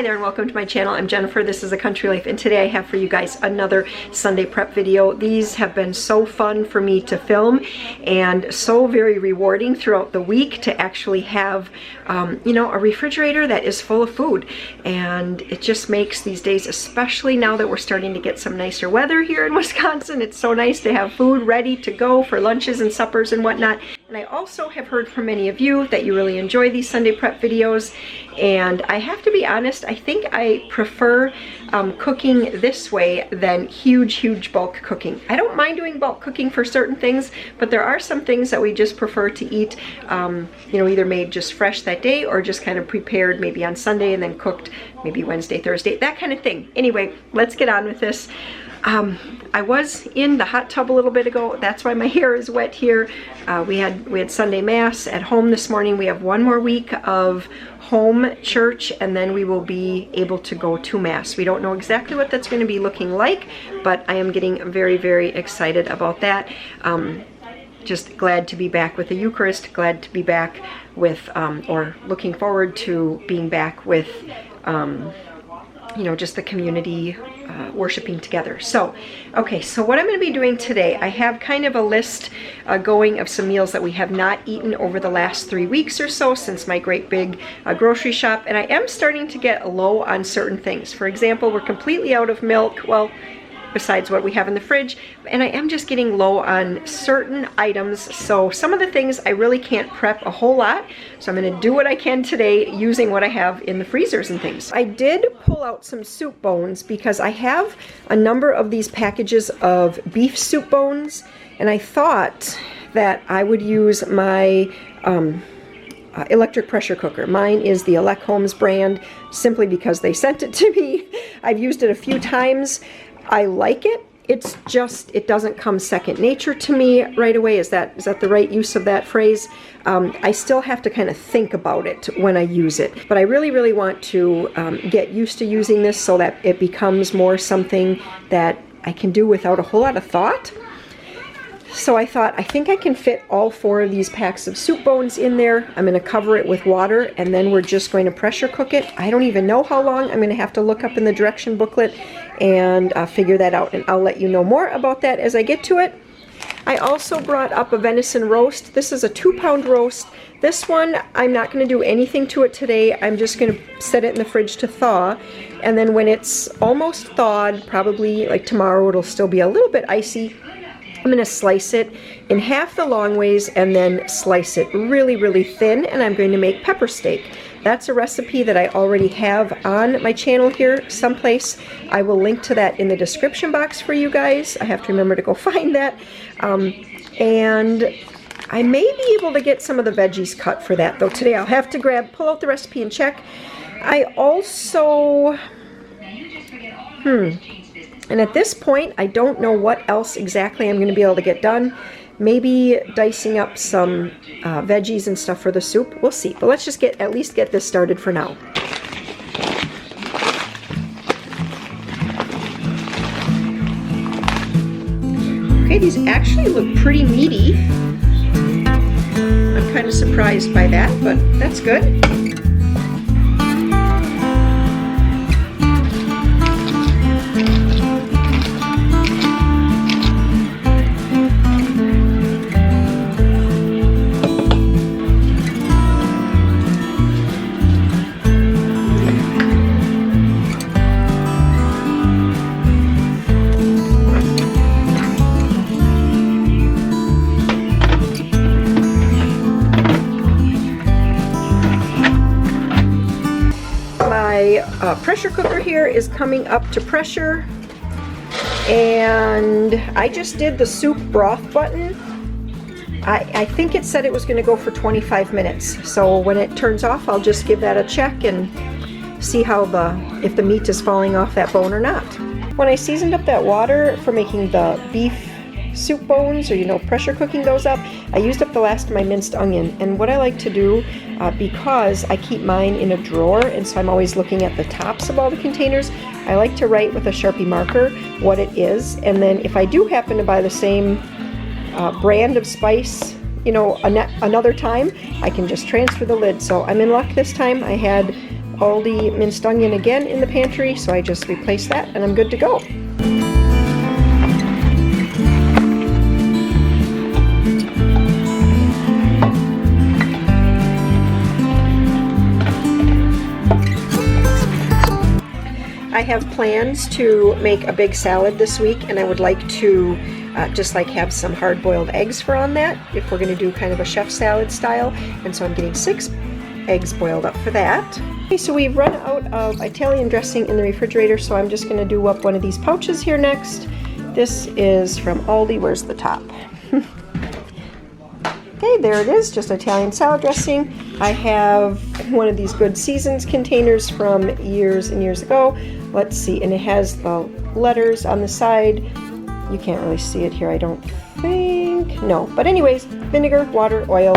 Hi there and welcome to my channel. I'm Jennifer, this is A Country Life, and today I have for you guys another Sunday prep video. These have been so fun for me to film and so very rewarding throughout the week to actually have, you know, a refrigerator that is full of food. And it just makes these days, especially now that we're starting to get some nicer weather here in Wisconsin, it's so nice to have food ready to go for lunches and suppers and whatnot. And I also have heard from many of you that you really enjoy these Sunday prep videos, and I have to be honest, I think I prefer cooking this way than huge bulk cooking. I don't mind doing bulk cooking for certain things, but there are some things that we just prefer to eat, you know, either made just fresh that day or just kind of prepared maybe on Sunday and then cooked maybe Wednesday, Thursday, that kind of thing. Anyway, let's get on with this. I was in the hot tub a little bit ago. That's why my hair is wet here. We had Sunday Mass at home this morning. We have one more week of home church, and then we will be able to go to Mass. We don't know exactly what that's going to be looking like, but I am getting very excited about that. Just glad to be back with the Eucharist, glad to be back with, or looking forward to being back with, you know, just the community worshiping together. So, okay, so what I'm going to be doing today, I have kind of a list going of some meals that we have not eaten over the last 3 weeks or so since my great big grocery shop, and I am starting to get low on certain things. For example, we're completely out of milk, well, besides what we have in the fridge, and I am just getting low on certain items, so some of the things I really can't prep a whole lot, so I'm going to do what I can today using what I have in the freezers and things. I did pull out some soup bones because I have a number of these packages of beef soup bones, and I thought that I would use my electric pressure cooker. Mine is the Elect Homes brand simply because they sent it to me. I've used it a few times. I like it. It's just, it doesn't come second nature to me right away. Is that the right use of that phrase? I still have to kind of think about it when I use it. But I really want to get used to using this so that it becomes more something that I can do without a whole lot of thought. So I thought, I think I can fit all 4 of these packs of soup bones in there. I'm going to cover it with water, and then we're just going to pressure cook it. I don't even know how long. I'm going to have to look up in the direction booklet and figure that out, and I'll let you know more about that as I get to it. I also brought up a venison roast. This is a 2-pound roast. This one, I'm not going to do anything to it today. I'm just going to set it in the fridge to thaw, and then when it's almost thawed, probably like tomorrow, it'll still be a little bit icy. I'm going to slice it in half the long ways and then slice it really thin, and I'm going to make pepper steak. That's a recipe that I already have on my channel here someplace. I will link to that in the description box for you guys. I have to remember to go find that. And I may be able to get some of the veggies cut for that, though today I'll have to pull out the recipe and check. I also, and at this point, I don't know what else exactly I'm going to be able to get done. Maybe dicing up some veggies and stuff for the soup. We'll see. But let's just at least get this started for now. Okay, these actually look pretty meaty. I'm kind of surprised by that, but that's good. Pressure cooker here is coming up to pressure, and I just did the soup broth button. I think it said it was going to go for 25 minutes, so when it turns off I'll just give that a check and see how if the meat is falling off that bone or not. When I seasoned up that water for making the beef soup bones, or you know, pressure cooking those up, I used up the last of my minced onion. And what I like to do, because I keep mine in a drawer, and so I'm always looking at the tops of all the containers, I like to write with a Sharpie marker what it is, and then if I do happen to buy the same brand of spice, you know, another time, I can just transfer the lid. So I'm in luck this time. I had Aldi minced onion again in the pantry, so I just replaced that and I'm good to go. I have plans to make a big salad this week, and I would like to just like have some hard-boiled eggs for on that if we're going to do kind of a chef salad style, and so I'm getting 6 eggs boiled up for that. Okay, so we've run out of Italian dressing in the refrigerator, so I'm just going to do up one of these pouches here next. This is from Aldi. Where's the top? Okay, there it is, just Italian salad dressing. I have one of these Good Seasons containers from years and years ago. Let's see, and it has the letters on the side. You can't really see it here, I don't think. No, but anyways, vinegar, water, oil,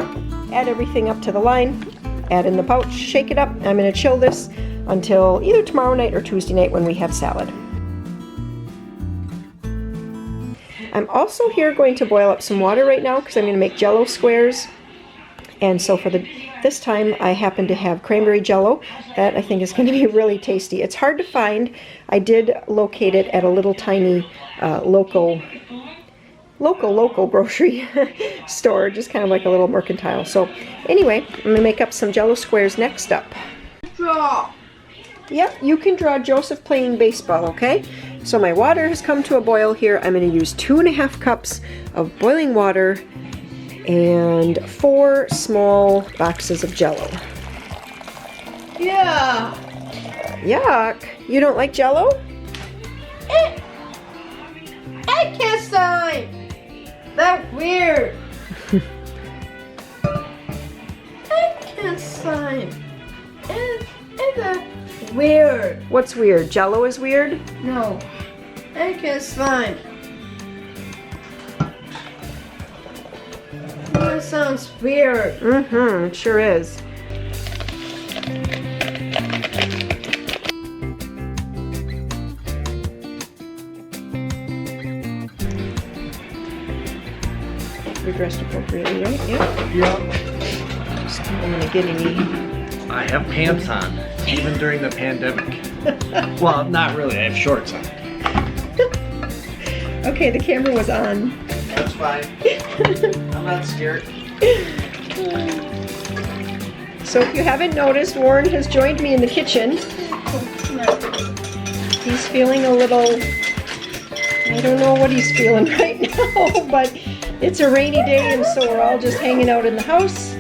add everything up to the line, add in the pouch, shake it up. I'm going to chill this until either tomorrow night or Tuesday night when we have salad. I'm also here going to boil up some water right now because I'm going to make Jell-O squares. And so for this time I happen to have cranberry Jell-O. That I think is going to be really tasty. It's hard to find. I did locate it at a little tiny local grocery store, just kind of like a little mercantile. So anyway, I'm going to make up some Jell-O squares next up. Draw. Yep, you can draw Joseph playing baseball, okay? So my water has come to a boil here. I'm going to use 2½ cups of boiling water and 4 small boxes of Jell-O. Yeah. Yuck. You don't like Jell-O? I can't sign. That's weird. I can't sign. It's weird. What's weird? Jell-O is weird? No. I can't sign. That sounds weird. Mm-hmm, it sure is. We're dressed appropriately, right? Yeah. Yeah. Just don't want to get any. I have pants on, even during the pandemic. Well, not really. I have shorts on. Okay, the camera was on. That's fine. I'm not scared. So if you haven't noticed, Warren has joined me in the kitchen. He's feeling a little, I don't know what he's feeling right now, but it's a rainy day and so we're all just hanging out in the house.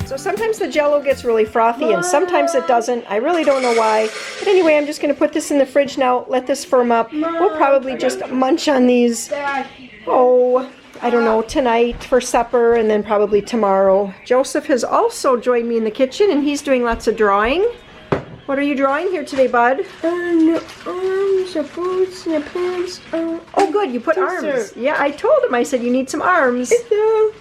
So sometimes the Jell-O gets really frothy and sometimes it doesn't. I really don't know why. But anyway, I'm just going to put this in the fridge now, let this firm up. We'll probably just munch on these, oh, I don't know, tonight for supper and then probably tomorrow. Joseph has also joined me in the kitchen and he's doing lots of drawing. What are you drawing here today, bud? Arms, the boots, and the pants. Oh, good, you put arms. Yeah, I told him, I said you need some arms. It's a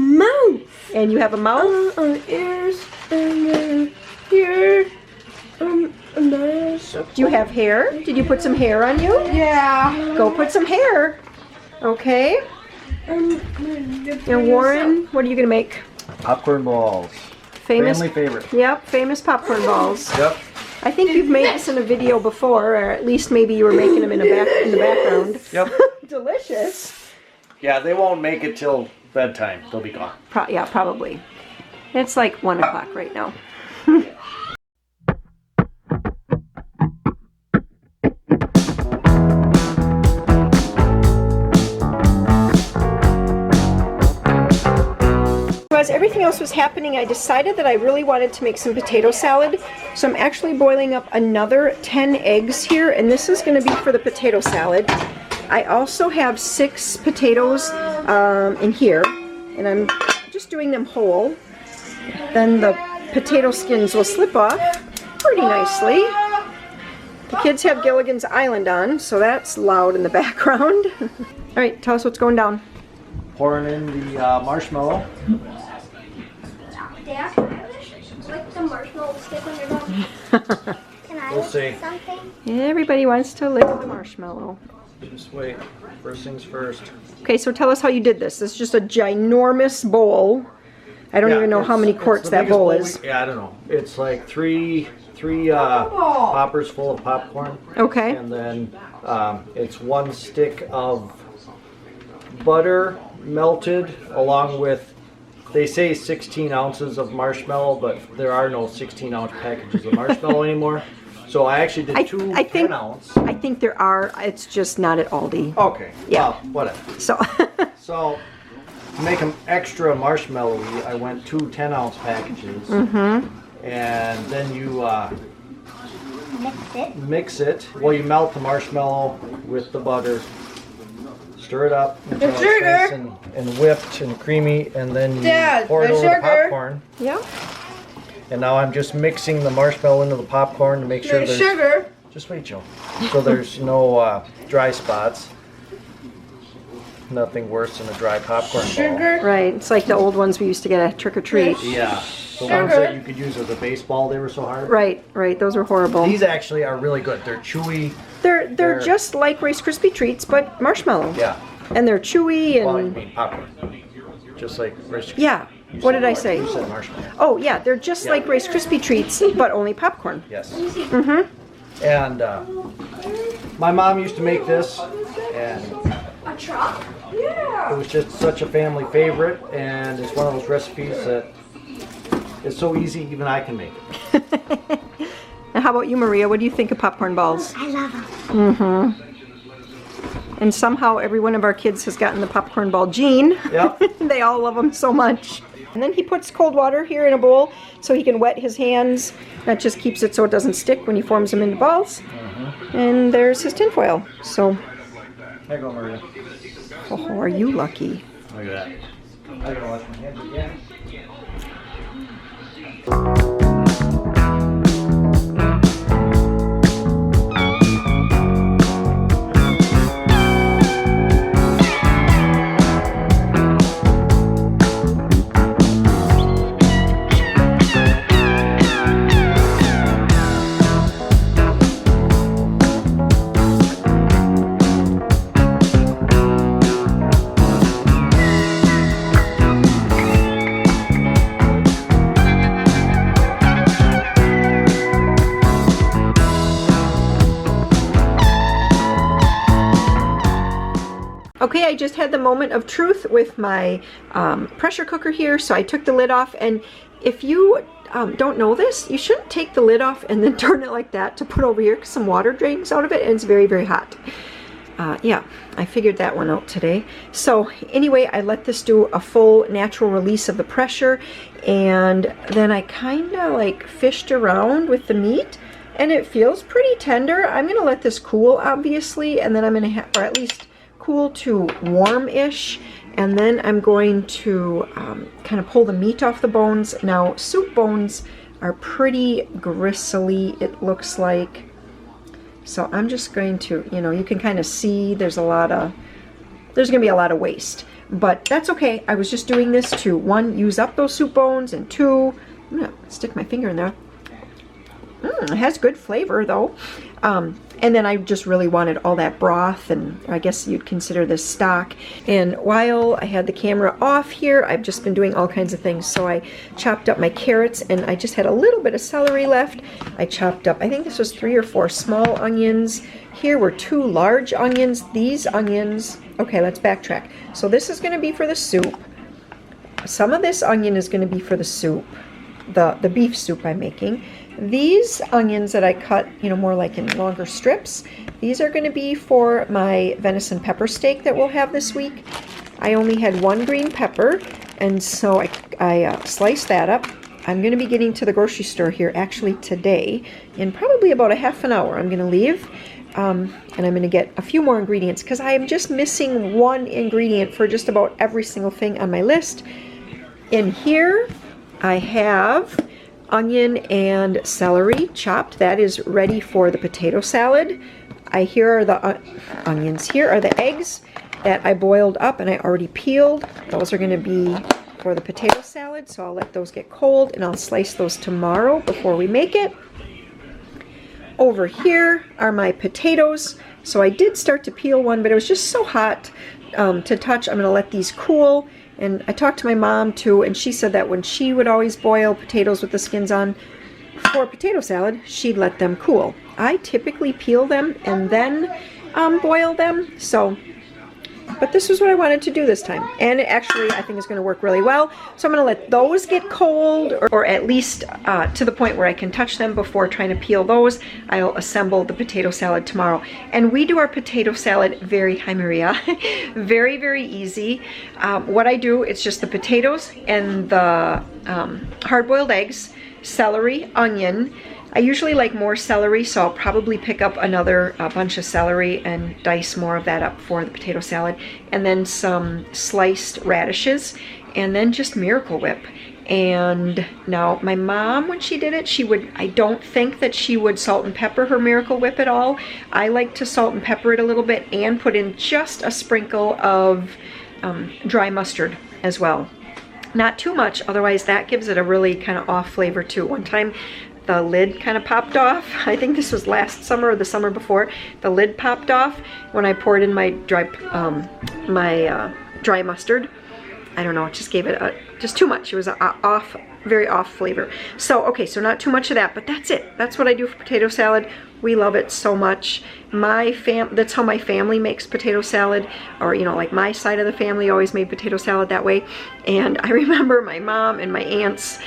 mouth. And you have a mouth? Ears, and then here. And there's. Do you have hair? Did you put some hair on you? Yeah. Go put some hair. Okay. And Warren, what are you going to make? Popcorn balls. Famous? Family favorite. Yep, famous popcorn balls. Yep. I think you've made this in a video before, or at least maybe you were making them in the background. Yep. Delicious. Yeah, they won't make it till bedtime. They'll be gone. Yeah, probably. It's like 1 o'clock right now. As everything else was happening, I decided that I really wanted to make some potato salad. So I'm actually boiling up another 10 eggs here, and this is going to be for the potato salad. I also have 6 potatoes in here, and I'm just doing them whole. Then the potato skins will slip off pretty nicely. The kids have Gilligan's Island on, so that's loud in the background. All right, tell us what's going down. Pouring in the marshmallow. Dad, can I lick the marshmallow stick on your mouth? Can I We'll lick see. something? Everybody wants to lick the marshmallow. Just wait. First things first. Okay, so tell us how you did this. This is just a ginormous bowl. I don't Yeah, even know how many it's quarts the that biggest bowl bowl is. yeah, I don't know. It's like three 3 poppers full of popcorn. Okay. And then it's 1 stick of butter melted along with, they say 16 ounces of marshmallow, but there are no 16-ounce packages of marshmallow anymore. So I actually did two 10-ounce. I think there are. It's just not at Aldi. Okay. Yeah. Well, whatever. So. So to make them extra marshmallowy, I went 2 10-ounce packages. And then you mix it. Well, you melt the marshmallow with the butter. Stir it up until it's nice and whipped and creamy, and then you pour it over the popcorn. Yeah. And now I'm just mixing the marshmallow into the popcorn to make sure there's sugar. Just wait, Joe. So there's no dry spots. Nothing worse than a dry popcorn ball. Right. It's like the old ones we used to get at Trick or Treat. Yeah. The ones that you could use as a baseball, they were so hard. Right. Right. Those were horrible. These actually are really good. They're chewy. They're just like Rice Krispie treats, but marshmallow. Yeah. And they're chewy and. Well, I mean popcorn. Just like Rice Krispie. Yeah. What did I say? You said marshmallow. Oh yeah, they're just like Rice Krispie treats, but only popcorn. Yes. And my mom used to make this, and A truck? it was just such a family favorite, and it's one of those recipes that is so easy even I can make it. And how about you, Maria? What do you think of popcorn balls? I love them. And somehow every one of our kids has gotten the popcorn ball gene. Yep. They all love them so much. And then he puts cold water here in a bowl so he can wet his hands. That just keeps it so it doesn't stick when he forms them into balls. And there's his tinfoil. So, There you go, Maria. oh, are you lucky? Look at that. I gotta wash my hands again. Okay, I just had the moment of truth with my pressure cooker here, so I took the lid off, and if you don't know this, you shouldn't take the lid off and then turn it like that to put over here because some water drains out of it and it's very, very hot. Yeah, I figured that one out today. So anyway, I let this do a full natural release of the pressure, and then I kind of like fished around with the meat, and it feels pretty tender. I'm going to let this cool, obviously, and then I'm going to have, or at least cool to warm-ish, and then I'm going to kind of pull the meat off the bones. Now, soup bones are pretty gristly, it looks like. So I'm just going to, you know, you can kind of see there's going to be a lot of waste. But that's okay. I was just doing this to, 1, use up those soup bones, and 2, I'm going to stick my finger in there. It has good flavor, though. And then I just really wanted all that broth, and I guess you'd consider this stock. And while I had the camera off here, I've just been doing all kinds of things. So I chopped up my carrots, and I just had a little bit of celery left. I chopped up, I think this was 3 or 4 small onions. Here were 2 large onions. These onions, okay, let's backtrack. So this is going to be for the soup. Some of this onion is going to be for the soup, the beef soup I'm making. These onions that I cut, you know, more like in longer strips, these are going to be for my venison pepper steak that we'll have this week. I only had 1 green pepper, and so I sliced that up. I'm going to be getting to the grocery store here actually today in probably about a half an hour. I'm going to leave, and I'm going to get a few more ingredients because I am just missing 1 ingredient for just about every single thing on my list. In here, I have onion and celery chopped. That is ready for the potato salad. Here are the onions. Here are the eggs that I boiled up and I already peeled. Those are going to be for the potato salad, so I'll let those get cold and I'll slice those tomorrow before we make it. Over here are my potatoes. So I did start to peel one, but it was just so hot to touch. I'm going to let these cool. And I talked to my mom too, and she said that when she would always boil potatoes with the skins on, for potato salad, she'd let them cool. I typically peel them and then boil them, but this was what I wanted to do this time. And it actually, I think, is going to work really well. So I'm going to let those get cold, or at least to the point where I can touch them before trying to peel those. I'll assemble the potato salad tomorrow. And we do our potato salad very, hi Maria, very, very easy. What I do, it's just the potatoes and the hard-boiled eggs, celery, onion. I usually like more celery, so I'll probably pick up another bunch of celery and dice more of that up for the potato salad. And then some sliced radishes, and then just Miracle Whip. And now my mom, when she did it, I don't think that she would salt and pepper her Miracle Whip at all. I like to salt and pepper it a little bit and put in just a sprinkle of dry mustard as well. Not too much, otherwise that gives it a really kind of off flavor too. One time the lid kind of popped off. I think this was last summer or the summer before. The lid popped off when I poured in my dry mustard. I don't know, it just gave it just too much. It was very off flavor. So, okay, so not too much of that, but that's it. That's what I do for potato salad. We love it so much. That's how my family makes potato salad, or, you know, like my side of the family always made potato salad that way. And I remember my mom and my aunts,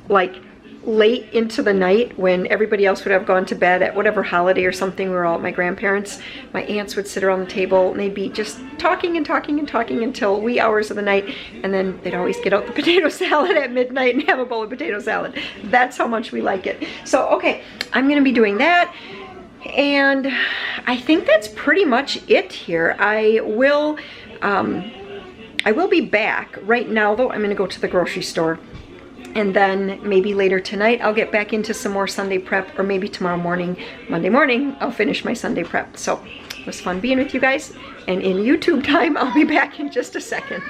like, late into the night when everybody else would have gone to bed at whatever holiday or something, we were all at my grandparents', my aunts would sit around the table and they'd be just talking and talking and talking until wee hours of the night, and then they'd always get out the potato salad at midnight and have a bowl of potato salad. That's how much we like it. So, okay, I'm gonna be doing that, and I think that's pretty much it here. I will be back. Right now though, I'm gonna go to the grocery store. And then maybe later tonight, I'll get back into some more Sunday prep, or maybe tomorrow morning, Monday morning, I'll finish my Sunday prep. So it was fun being with you guys. And in YouTube time, I'll be back in just a second.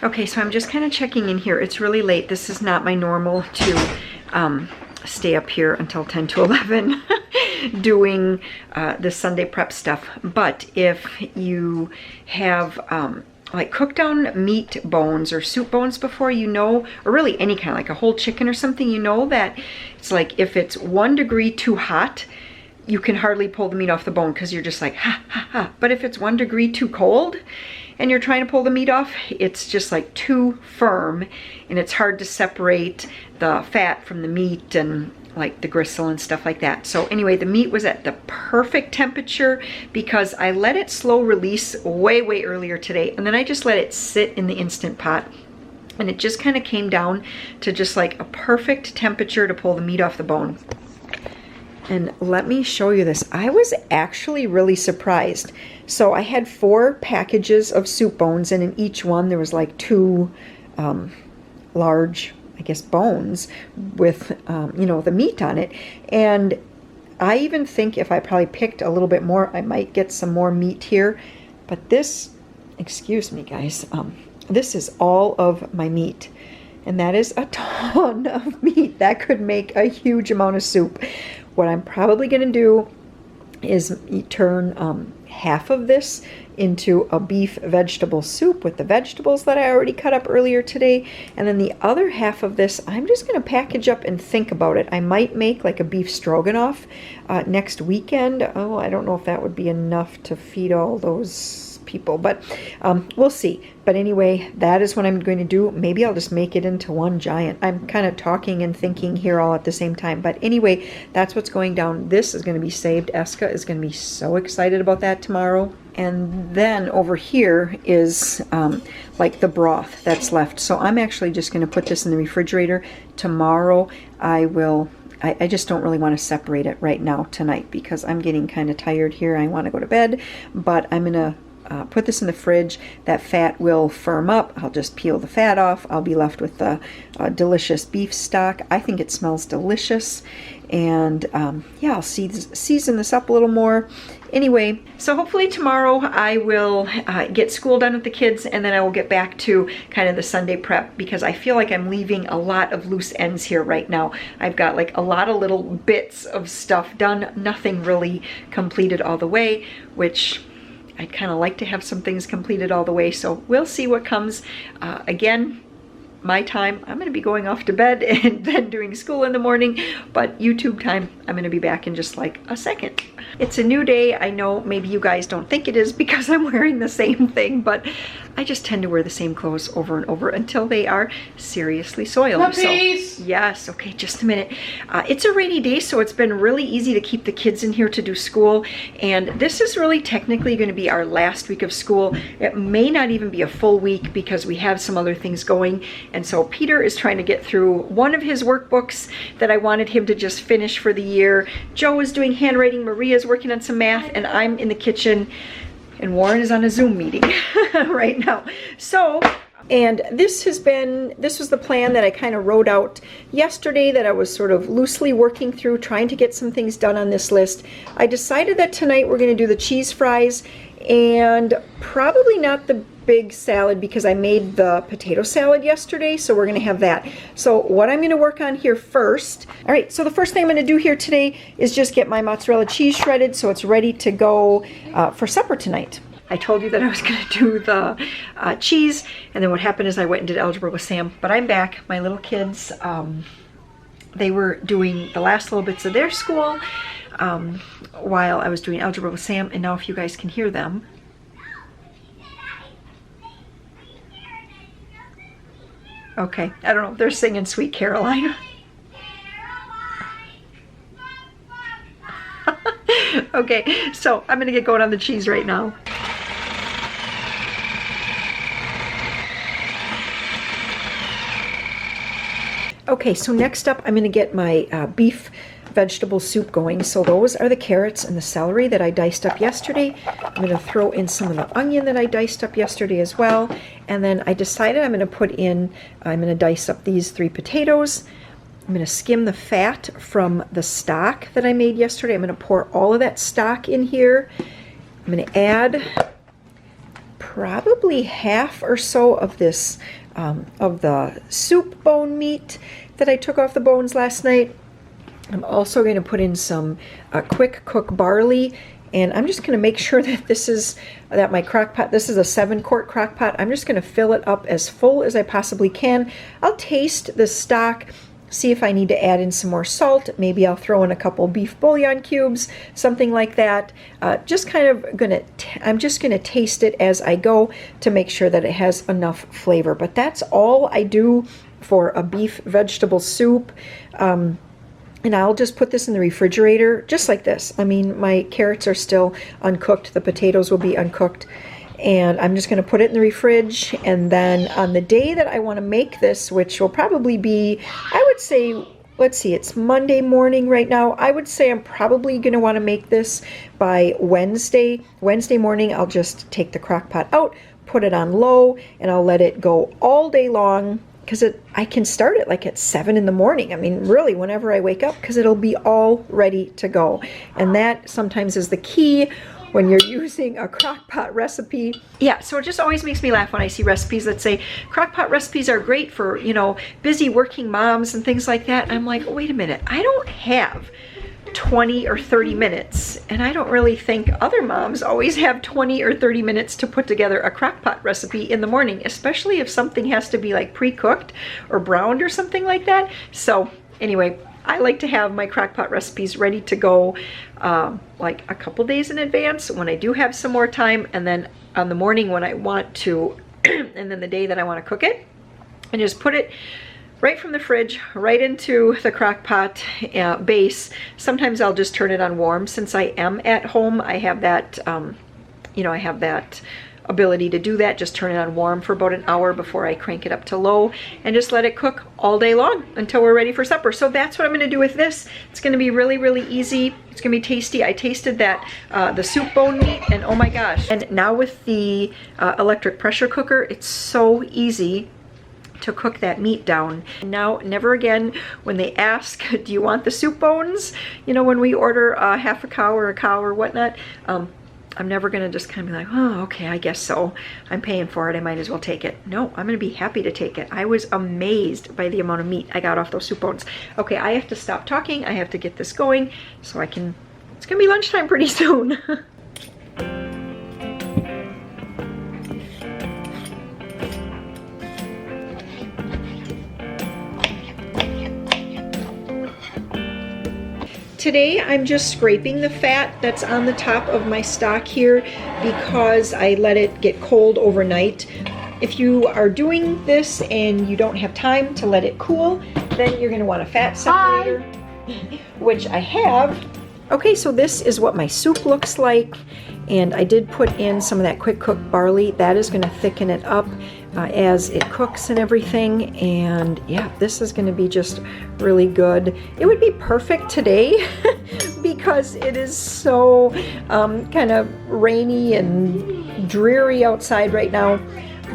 Okay, so I'm just kind of checking in here. It's really late. This is not my normal to stay up here until 10 to 11 doing the Sunday prep stuff. But if you have like cooked down meat bones or soup bones before, you know, or really any kind, like a whole chicken or something, you know that it's like if it's 1 degree too hot, you can hardly pull the meat off the bone because you're just like, ha, ha, ha. But if it's 1 degree too cold and you're trying to pull the meat off, it's just like too firm and it's hard to separate the fat from the meat and like the gristle and stuff like that. So anyway, the meat was at the perfect temperature because I let it slow release way earlier today, and then I just let it sit in the Instant Pot, and it just kind of came down to just like a perfect temperature to pull the meat off the bone. And let me show you this. I was actually really surprised. So I had 4 packages of soup bones, and in each one there was like 2 large, I guess, bones with, you know, the meat on it. And I even think if I probably picked a little bit more, I might get some more meat here. But this, excuse me guys, this is all of my meat. And that is a ton of meat. That could make a huge amount of soup. What I'm probably gonna do is turn half of this into a beef vegetable soup with the vegetables that I already cut up earlier today. And then the other half of this, I'm just going to package up and think about it. I might make like a beef stroganoff next weekend. Oh, I don't know if that would be enough to feed all those people, but we'll see. But anyway, that is what I'm going to do. Maybe I'll just make it into one giant. I'm kind of talking and thinking here all at the same time. But anyway, that's what's going down. This is going to be saved. Eska is going to be so excited about that tomorrow. And then over here is like the broth that's left. So I'm actually just going to put this in the refrigerator. Tomorrow I will... I just don't really want to separate it right now tonight because I'm getting kind of tired here. I want to go to bed, but I'm going to put this in the fridge. That fat will firm up. I'll just peel the fat off. I'll be left with the delicious beef stock. I think it smells delicious. And yeah, I'll season this up a little more. Anyway, so hopefully tomorrow I will get school done with the kids, and then I will get back to kind of the Sunday prep, because I feel like I'm leaving a lot of loose ends here right now. I've got like a lot of little bits of stuff done, nothing really completed all the way, which I'd kind of like to have some things completed all the way. So we'll see what comes. Again, my time, I'm going to be going off to bed and then doing school in the morning, but YouTube time, I'm going to be back in just like a second. It's a new day. I know maybe you guys don't think it is because I'm wearing the same thing, but I just tend to wear the same clothes over and over until they are seriously soiled. Puppies! So, yes, okay, just a minute. It's a rainy day, so it's been really easy to keep the kids in here to do school, and this is really technically going to be our last week of school. It may not even be a full week because we have some other things going, and so Peter is trying to get through one of his workbooks that I wanted him to just finish for the year. Joe is doing handwriting, Maria's working on some math, and I'm in the kitchen, and Warren is on a Zoom meeting right now. So, and this was the plan that I kind of wrote out yesterday, that I was sort of loosely working through, trying to get some things done on this list. I decided that tonight we're going to do the cheese fries, and probably not the big salad because I made the potato salad yesterday, so we're going to have that. So what I'm going to work on here first, all right, so the first thing I'm going to do here today is just get my mozzarella cheese shredded so it's ready to go for supper tonight. I told you that I was going to do the cheese, and then what happened is I went and did algebra with Sam, but I'm back. My little kids, they were doing the last little bits of their school while I was doing algebra with Sam, and now if you guys can hear them. Okay, I don't know if they're singing Sweet Caroline. Okay, so I'm gonna get going on the cheese right now. Okay, so next up I'm gonna get my beef vegetable soup going. So those are the carrots and the celery that I diced up yesterday. I'm going to throw in some of the onion that I diced up yesterday as well. And then I decided I'm going to dice up these 3 potatoes. I'm going to skim the fat from the stock that I made yesterday. I'm going to pour all of that stock in here. I'm going to add probably half or so of this, of the soup bone meat that I took off the bones last night. I'm also going to put in some quick cook barley, and I'm just going to make sure that my crock pot, this is a 7-quart crock pot, I'm just going to fill it up as full as I possibly can. I'll taste the stock, see if I need to add in some more salt. Maybe I'll throw in a couple beef bouillon cubes, something like that. I'm just going to taste it as I go to make sure that it has enough flavor. But that's all I do for a beef vegetable soup. And I'll just put this in the refrigerator, just like this. I mean, my carrots are still uncooked. The potatoes will be uncooked. And I'm just going to put it in the fridge. And then on the day that I want to make this, which will probably be, I would say, let's see, it's Monday morning right now. I would say I'm probably going to want to make this by Wednesday. Wednesday morning, I'll just take the crock pot out, put it on low, and I'll let it go all day long. Because I can start it like at 7 in the morning. I mean, really, whenever I wake up, because it'll be all ready to go. And that sometimes is the key when you're using a crock pot recipe. Yeah, so it just always makes me laugh when I see recipes that say, crock pot recipes are great for, you know, busy working moms and things like that. I'm like, wait a minute, I don't have 20 or 30 minutes. And I don't really think other moms always have 20 or 30 minutes to put together a crock pot recipe in the morning, especially if something has to be like pre-cooked or browned or something like that. So anyway, I like to have my crock pot recipes ready to go like a couple days in advance when I do have some more time, and then on the morning when I want to, and then the day that I want to cook it, and just put it right from the fridge right into the crock pot base. Sometimes I'll just turn it on warm. Since I am at home, I have that, you know, I have that ability to do that. Just turn it on warm for about an hour before I crank it up to low, and just let it cook all day long until we're ready for supper. So that's what I'm going to do with this. It's going to be really, really easy. It's going to be tasty. I tasted that, the soup bone meat, and oh my gosh. And now with the electric pressure cooker, it's so easy to cook that meat down. Now, never again, when they ask, do you want the soup bones? You know, when we order half a cow or whatnot, I'm never gonna just kind of be like, oh, okay, I guess so. I'm paying for it, I might as well take it. No, I'm gonna be happy to take it. I was amazed by the amount of meat I got off those soup bones. Okay, I have to stop talking. I have to get this going so I can, it's gonna be lunchtime pretty soon. Today I'm just scraping the fat that's on the top of my stock here because I let it get cold overnight. If you are doing this and you don't have time to let it cool, then you're going to want a fat separator, which I have. Okay, so this is what my soup looks like, and I did put in some of that quick cook barley. That is going to thicken it up as it cooks and everything, and yeah, this is going to be just really good. It would be perfect today because it is so kind of rainy and dreary outside right now,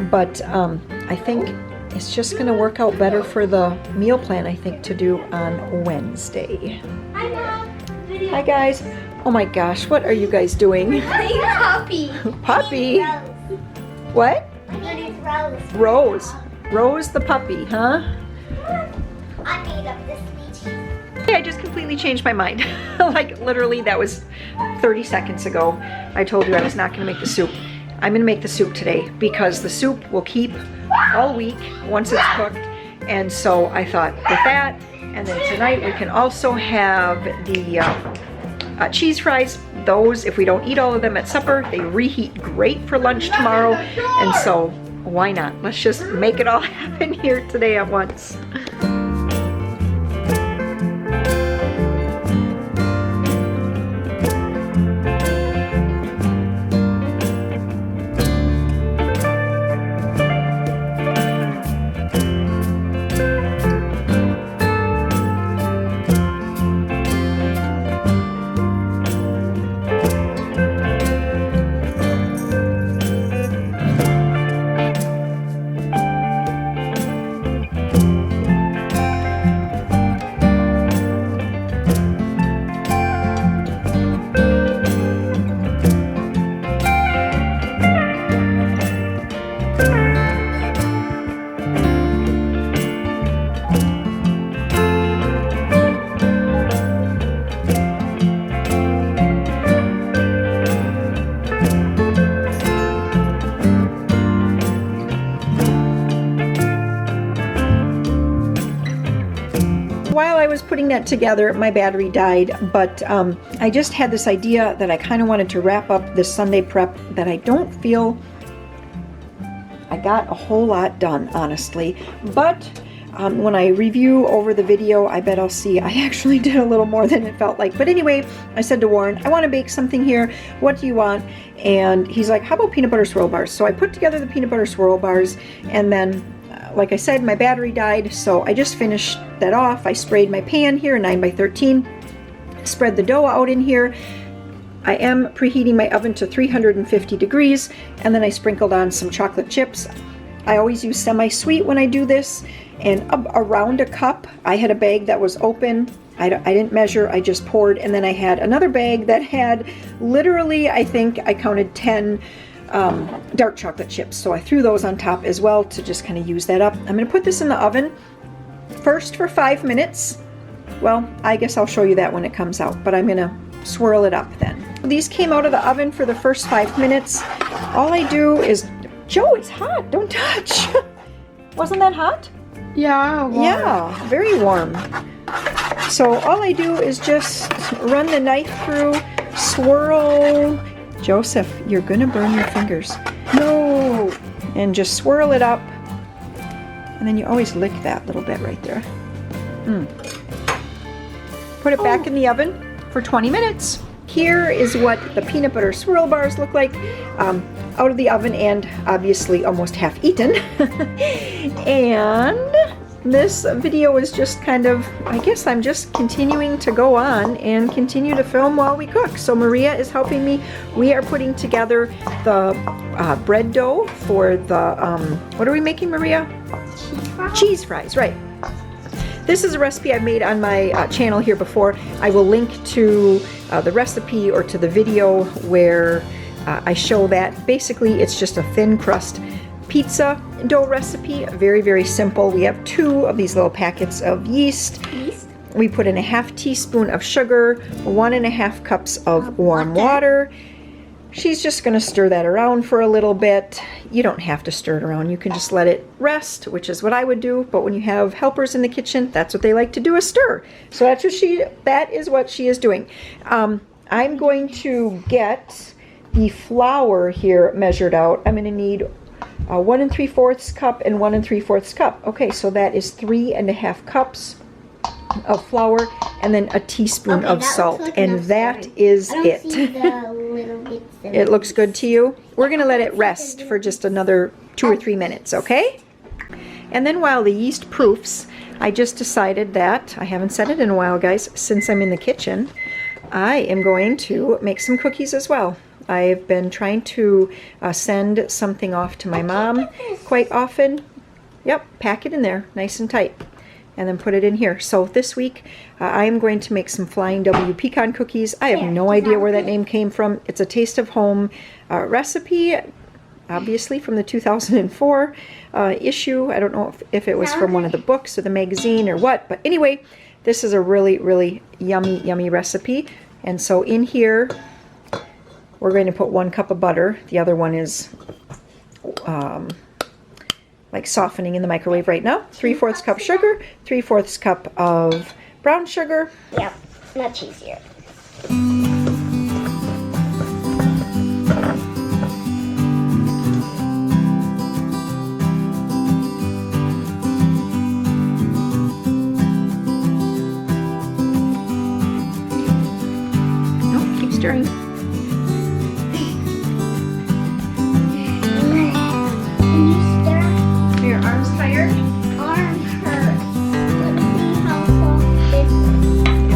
but I think it's just going to work out better for the meal plan, I think, to do on Wednesday. Hi, Mom. Video. Hi guys. Oh my gosh, what are you guys doing? Puppy. Puppy? What? Rose. Rose. Rose the puppy, huh? I made up this speech. Okay, I just completely changed my mind. Like literally that was 30 seconds ago. I told you I was not going to make the soup. I'm going to make the soup today because the soup will keep all week once it's cooked. And so I thought with that, and then tonight we can also have the cheese fries. Those, if we don't eat all of them at supper, they reheat great for lunch tomorrow. And so why not? Let's just make it all happen here today at once. While I was putting that together, my battery died, but I just had this idea that I kind of wanted to wrap up this Sunday prep that I don't feel I got a whole lot done, honestly. But when I review over the video, I bet I'll see I actually did a little more than it felt like. But anyway, I said to Warren, I want to bake something here. What do you want? And he's like, how about peanut butter swirl bars? So I put together the peanut butter swirl bars, and then like I said, my battery died, so I just finished that off. I sprayed my pan here, 9x13, spread the dough out in here. I am preheating my oven to 350 degrees, and then I sprinkled on some chocolate chips. I always use semi-sweet when I do this, and around a cup. I had a bag that was open. I didn't measure, I just poured, and then I had another bag that had literally, I think I counted 10 dark chocolate chips, so I threw those on top as well to just kind of use that up. I'm going to put this in the oven first for 5 minutes, Well, I guess I'll show you that when it comes out, but I'm gonna swirl it up then. These came out of the oven for the first 5 minutes. All I do is, Joe, it's hot, don't touch. Wasn't that hot? Yeah. Warm. Yeah, very warm. So all I do is just run the knife through, swirl. Joseph, you're gonna burn your fingers. No! And just swirl it up. And then you always lick that little bit right there. Put it back in the oven for 20 minutes. Here is what the peanut butter swirl bars look like out of the oven and obviously almost half eaten. And this video is just kind of, I guess I'm just continuing to go on and continue to film while we cook. So Maria is helping me. We are putting together the bread dough for the, what are we making, Maria? Cheese fries? Cheese fries, right. This is a recipe I've made on my channel here before. I will link to the recipe or to the video where I show that. Basically, it's just a thin crust pizza dough recipe. Very, very simple. We have 2 of these little packets of yeast. We put in a ½ teaspoon of sugar, 1½ cups of warm water. She's just going to stir that around for a little bit. You don't have to stir it around. You can just let it rest, which is what I would do. But when you have helpers in the kitchen, that's what they like to do, is stir. So that is what she is doing. I'm going to get the flour here measured out. I'm going to need 1 3/4 cup and 1 3/4 cup. Okay, so that is 3½ cups of flour and then a teaspoon of salt, and that is it. It looks good to you? We're gonna let it rest for just another 2 or 3 minutes, okay? And then while the yeast proofs, I just decided that, I haven't said it in a while, guys, since I'm in the kitchen, I am going to make some cookies as well. I've been trying to send something off to my mom quite often. Yep, pack it in there, nice and tight, and then put it in here. So this week, I am going to make some Flying W pecan cookies. I have no idea where that name came from. It's a Taste of Home recipe, obviously from the 2004 issue. I don't know if it was from one of the books or the magazine or what, but anyway, this is a really, really yummy, yummy recipe. And so in here, we're going to put 1 cup of butter. The other one is like softening in the microwave right now. 3/4 cup sugar, 3/4 cup of brown sugar. Yep, much easier. No, keep stirring.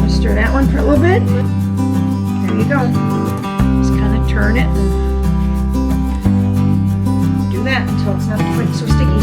Stir that one for a little bit. There you go. Just kind of turn it and do that until it's not quite so sticky.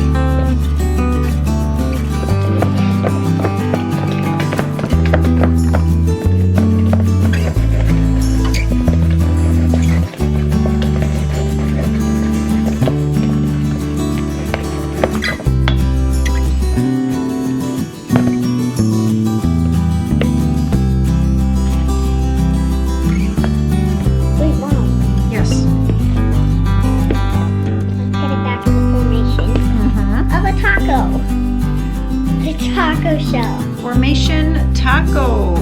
Taco shell. Formation taco.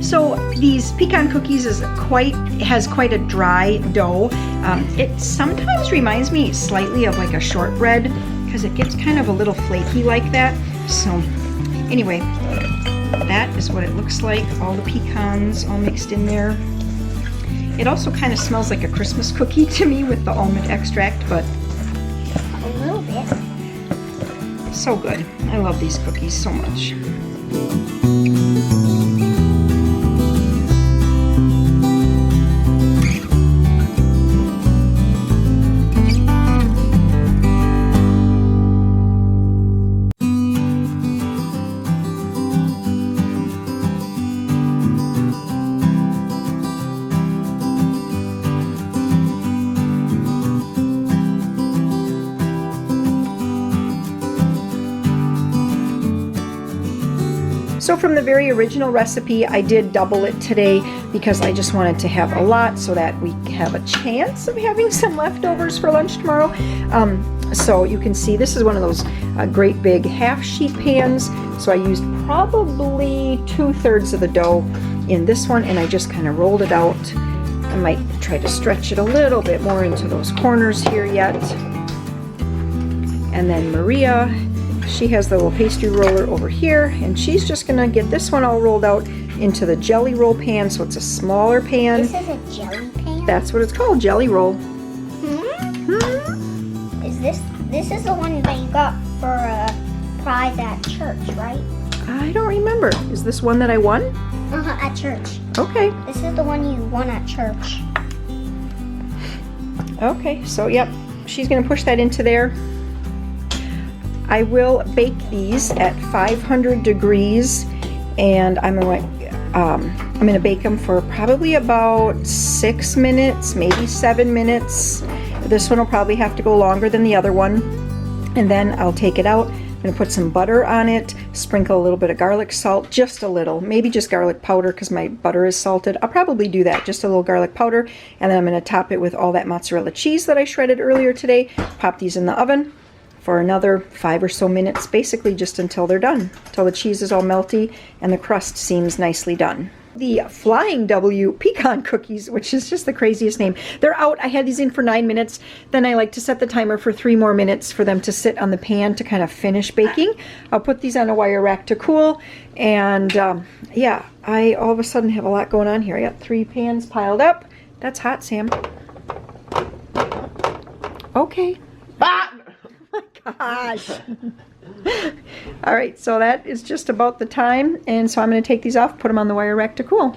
So these pecan cookies has quite a dry dough. It sometimes reminds me slightly of like a shortbread because it gets kind of a little flaky like that. So anyway, that is what it looks like. All the pecans all mixed in there. It also kind of smells like a Christmas cookie to me with the almond extract, but A little bit. so good. I love these cookies so much. So from the very original recipe, I did double it today because I just wanted to have a lot so that we have a chance of having some leftovers for lunch tomorrow. So you can see this is one of those great big half sheet pans. So I used probably 2/3 of the dough in this one, and I just kind of rolled it out. I might try to stretch it a little bit more into those corners here yet. And then Maria, she has the little pastry roller over here, and she's just gonna get this one all rolled out into the jelly roll pan, so it's a smaller pan. This is a jelly pan? That's what it's called, jelly roll. This is the one that you got for a prize at church, right? I don't remember. Is this one that I won? At church. Okay. This is the one you won at church. Okay, so yep, she's gonna push that into there. I will bake these at 500 degrees, and I'm gonna bake them for probably about 6 minutes, maybe 7 minutes. This one will probably have to go longer than the other one. And then I'll take it out. I'm gonna put some butter on it, sprinkle a little bit of garlic salt, just a little, maybe just garlic powder because my butter is salted. I'll probably do that, just a little garlic powder. And then I'm gonna top it with all that mozzarella cheese that I shredded earlier today. Pop these in the oven for another 5 or so minutes, basically just until they're done, until the cheese is all melty and the crust seems nicely done. The Flying W pecan cookies, which is just the craziest name. They're out. I had these in for 9 minutes. Then I like to set the timer for 3 more minutes for them to sit on the pan to kind of finish baking. I'll put these on a wire rack to cool. And yeah, I all of a sudden have a lot going on here. I got 3 pans piled up. That's hot, Sam. Okay. Ah! Oh my gosh. All right, so that is just about the time, and so I'm going to take these off, put them on the wire rack to cool.